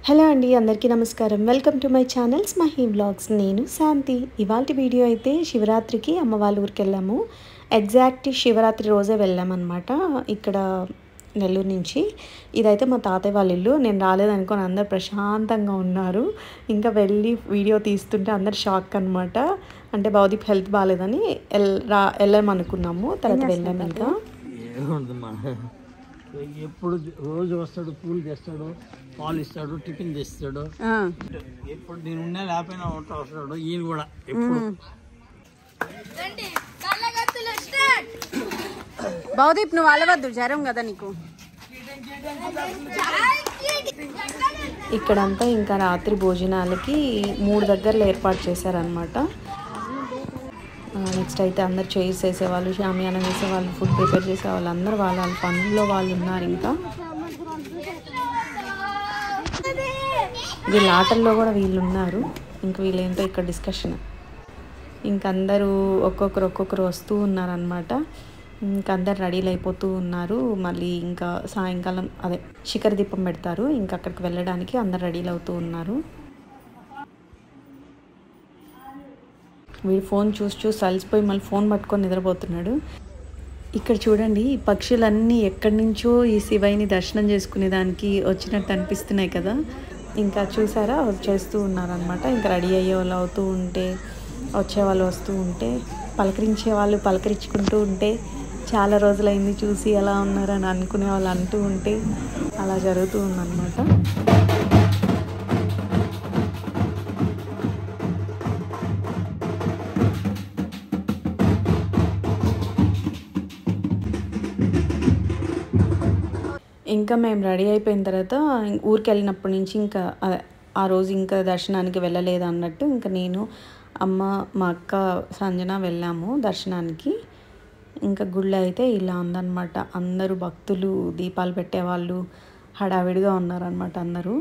Hello అండి, అందరికీ నమస్కారం. Welcome to my channel Smahi vlogs. నేను శాంతి. ఇవాల్టి వీడియో అయితే శివరాత్రికి అమ్మ వాళ్ళ ఊరికి వెళ్ళాము. ఎగ్జాక్ట్ శివరాత్రి రోజే వెళ్ళామన్నమాట. ఇక్కడ నెల్లూరు నుంచి. ఇదైతే మా తాతయ్య వాళ్ళ ఇల్లు. నేను రాలేదనుకోని అందరు ప్రశాంతంగా ఉన్నారు. ఇంకా వెళ్ళి వీడియో తీస్తుంటే అందరు షాక్ అనమాట. అంటే భవదీప్ హెల్త్ బాగాలేదని వెళ్ళామనుకున్నాము. తర్వాత వెళ్ళాము. ఇంకా ఎప్పుడు రోజు వస్తాడు, పూలు తెస్తాడు, పాలు ఇస్తాడు, టిఫిన్ తెస్తాడు. ఎప్పుడు నేను ఉన్నా లేకపోయినా వస్తాడు. ఈయన కూడా ఎప్పుడు భవదీప్ నువ్వు అలవద్దు, జ్వరం కదా నీకు. ఇక్కడంతా ఇంకా రాత్రి భోజనాలకి 3 దగ్గరలు ఏర్పాటు చేశారనమాట. నెక్స్ట్ అయితే అందరు చైర్స్ వేసేవాళ్ళు, షామియానా వేసేవాళ్ళు, ఫుడ్ ప్రిపేర్ చేసేవాళ్ళు, అందరు వాళ్ళ పనుల్లో వాళ్ళు ఉన్నారు. ఇంకా వీళ్ళ ఆటల్లో కూడా వీళ్ళు ఉన్నారు. ఇంక వీళ్ళేంటో ఇక్కడ డిస్కషన్. ఇంక అందరూ ఒక్కొక్కరు వస్తూ ఉన్నారనమాట. ఇంక అందరు రెడీలు అయిపోతూ ఉన్నారు. మళ్ళీ ఇంకా సాయంకాలం శిఖర దీపం పెడతారు. ఇంకా అక్కడికి వెళ్ళడానికి అందరు రెడీలు అవుతూ ఉన్నారు. వీడు ఫోన్ చూసి అలసిపోయి మళ్ళీ ఫోన్ పట్టుకొని నిద్రపోతున్నాడు. ఇక్కడ చూడండి, ఈ పక్షులన్నీ ఎక్కడి నుంచో ఈ శివయ్యని దర్శనం చేసుకునే దానికి వచ్చినట్టు అనిపిస్తున్నాయి కదా. ఇంకా చూసారా, వచ్చేస్తూ ఉన్నారనమాట. ఇంకా రెడీ అయ్యే వాళ్ళు అవుతూ ఉంటే, వచ్చేవాళ్ళు వస్తూ ఉంటే, పలకరించే వాళ్ళు పలకరించుకుంటూ ఉంటే, చాలా రోజులైంది చూసి ఎలా ఉన్నారని అనుకునే వాళ్ళు అంటూ ఉంటే అలా జరుగుతూ ఉందన్నమాట. ఇంకా మేము రెడీ అయిపోయిన తర్వాత ఊరికి వెళ్ళినప్పటి నుంచి ఇంకా ఆ రోజు ఇంకా దర్శనానికి వెళ్ళలేదు అన్నట్టు ఇంకా నేను, అమ్మ, మా అక్క సంజన వెళ్ళాము దర్శనానికి. ఇంకా గుళ్ళో అయితే ఇలా ఉందన్నమాట. అందరూ భక్తులు, దీపాలు పెట్టేవాళ్ళు హడావిడిగా ఉన్నారనమాట అందరూ.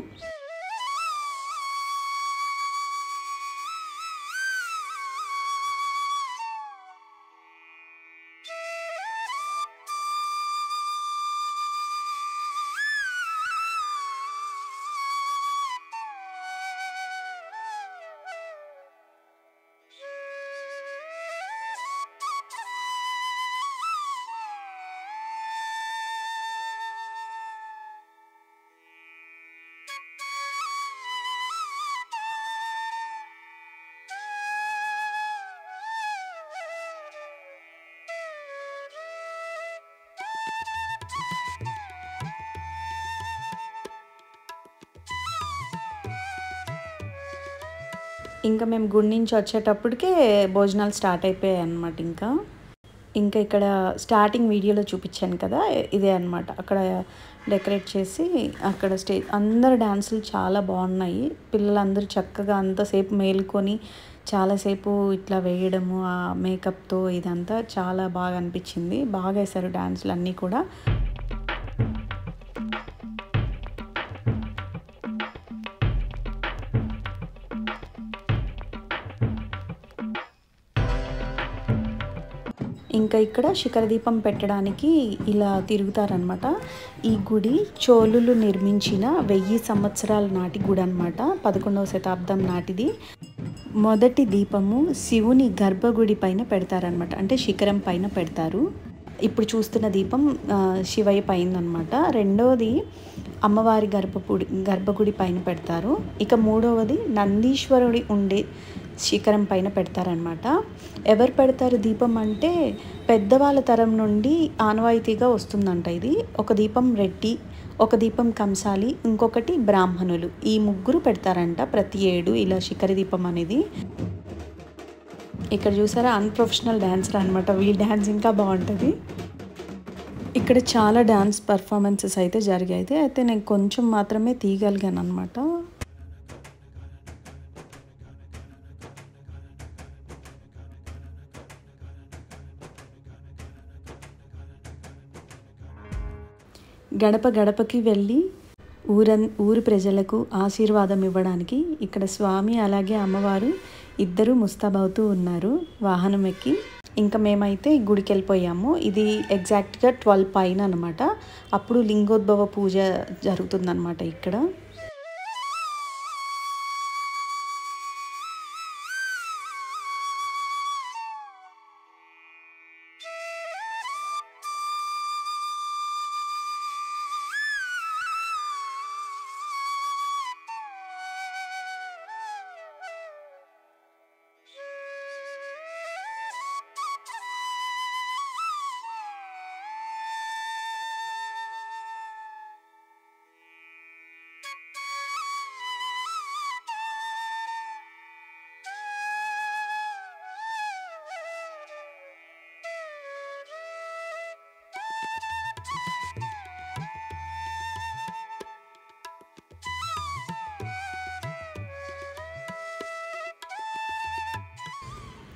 ఇంకా మేము గుడి నుంచి వచ్చేటప్పటికే భోజనాలు స్టార్ట్ అయిపోయాయి అన్నమాట. ఇంకా ఇక్కడ స్టార్టింగ్ వీడియోలో చూపించాను కదా, ఇదే అన్నమాట. అక్కడ డెకరేట్ చేసి అక్కడ స్టేజ్, అందరు డ్యాన్సులు చాలా బాగున్నాయి. పిల్లలందరూ చక్కగా అంతసేపు మేలుకొని చాలాసేపు ఇట్లా వేయడము, ఆ మేకప్తో ఇదంతా చాలా బాగా అనిపించింది. బాగా వేశారు డ్యాన్సులు అన్నీ కూడా. ఇంకా ఇక్కడ శిఖర దీపం పెట్టడానికి ఇలా తిరుగుతారనమాట. ఈ గుడి చోళులు నిర్మించిన 1000 సంవత్సరాల నాటి గుడి అనమాట. 11వ శతాబ్దం నాటిది. మొదటి దీపము శివుని గర్భగుడి పైన పెడతారనమాట. అంటే శిఖరం పైన పెడతారు. ఇప్పుడు చూస్తున్న దీపం శివయ్య పైన అనమాట. రెండవది అమ్మవారి గర్భగుడి పైన పెడతారు. ఇక మూడవది నందీశ్వరుడి ఉండే శిఖరం పైన పెడతారనమాట. ఎవరు పెడతారు దీపం అంటే పెద్దవాళ్ళ తరం నుండి ఆనవాయితీగా వస్తుందంట ఇది. ఒక దీపం రెడ్డి, ఒక దీపం కంసాలి, ఇంకొకటి బ్రాహ్మణులు. ఈ 3 పెడతారంట ప్రతి ఏడు ఇలా శిఖర దీపం అనేది. ఇక్కడ చూసారా, అన్ప్రొఫెషనల్ డాన్సర్ అనమాట. వీళ్ళ డ్యాన్స్ ఇంకా బాగుంటుంది. ఇక్కడ చాలా డ్యాన్స్ పర్ఫార్మెన్సెస్ అయితే జరిగాయి. అయితే నేను కొంచెం మాత్రమే తీయగలిగాను అనమాట. గడప గడపకి వెళ్ళి ఊరి ప్రజలకు ఆశీర్వాదం ఇవ్వడానికి ఇక్కడ స్వామి అలాగే అమ్మవారు ఇద్దరు ముస్తాబవుతూ ఉన్నారు వాహనం ఎక్కి. ఇంకా మేమైతే గుడికి వెళ్ళిపోయాము. ఇది ఎగ్జాక్ట్గా 12 పైన అనమాట. అప్పుడు లింగోద్భవ పూజ జరుగుతుందన్నమాట ఇక్కడ.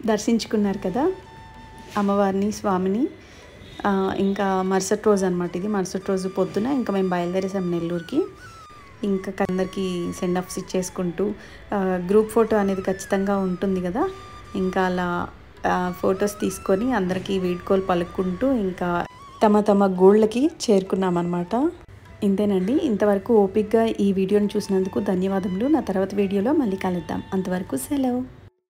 దర్శించుకున్నారు కదా అమ్మవారిని, స్వామిని. ఇంకా మరుసటి రోజు అనమాట ఇది. మరుసటి రోజు పొద్దున ఇంకా మేము బయలుదేరేసాం నెల్లూరుకి. ఇంకా అందరికీ సెండ్ ఆఫ్స్ ఇచ్చేసుకుంటూ గ్రూప్ ఫోటో అనేది ఖచ్చితంగా ఉంటుంది కదా, ఇంకా అలా ఫొటోస్ తీసుకొని అందరికీ వీడ్కోలు పలుకుంటూ ఇంకా తమ తమ గోళ్ళకి చేరుకున్నామన్నమాట. ఇంతేనండి. ఇంతవరకు ఓపిక్గా ఈ వీడియోని చూసినందుకు ధన్యవాదములు. నా తర్వాత వీడియోలో మళ్ళీ కలుద్దాం. అంతవరకు సెలవు.